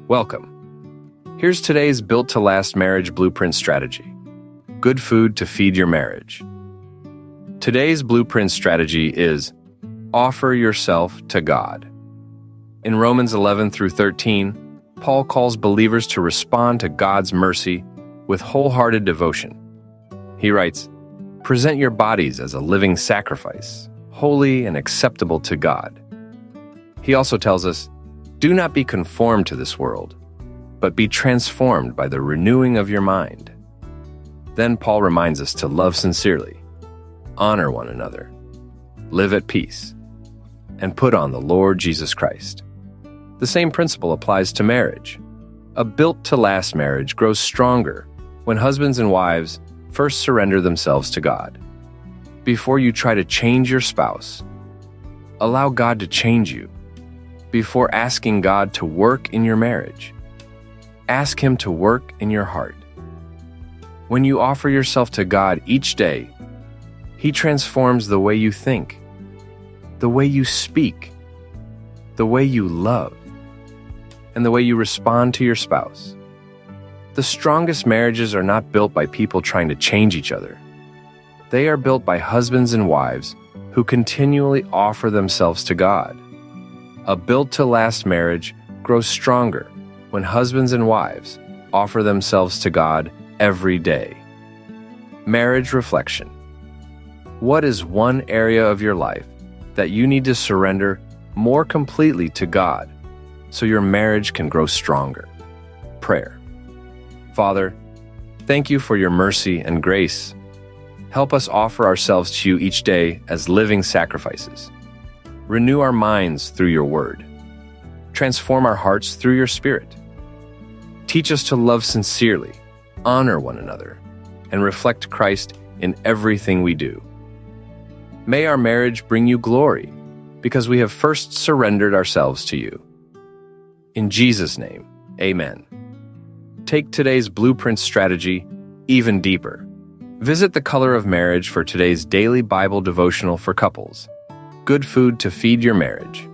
Welcome. Here's today's built-to-last marriage blueprint strategy. Good food to feed your marriage. Today's blueprint strategy is offer yourself to God. In Romans 11 through 13, Paul calls believers to respond to God's mercy with wholehearted devotion. He writes, "Present your bodies as a living sacrifice, holy and acceptable to God." He also tells us, "Do not be conformed to this world, but be transformed by the renewing of your mind." Then Paul reminds us to love sincerely, honor one another, live at peace, and put on the Lord Jesus Christ. The same principle applies to marriage. A built-to-last marriage grows stronger when husbands and wives first surrender themselves to God. Before you try to change your spouse, allow God to change you. Before asking God to work in your marriage, ask Him to work in your heart. When you offer yourself to God each day, He transforms the way you think, the way you speak, the way you love, and the way you respond to your spouse. The strongest marriages are not built by people trying to change each other. They are built by husbands and wives who continually offer themselves to God. A built-to-last marriage grows stronger when husbands and wives offer themselves to God every day. Marriage reflection. What is one area of your life that you need to surrender more completely to God so your marriage can grow stronger? Prayer. Father, thank you for your mercy and grace. Help us offer ourselves to you each day as living sacrifices. Renew our minds through your word. Transform our hearts through your Spirit. Teach us to love sincerely, honor one another, and reflect Christ in everything we do. May our marriage bring you glory because we have first surrendered ourselves to you. In Jesus' name, amen. Take today's blueprint strategy even deeper. Visit The Color of Marriage for today's daily Bible devotional for couples. Good food to feed your marriage.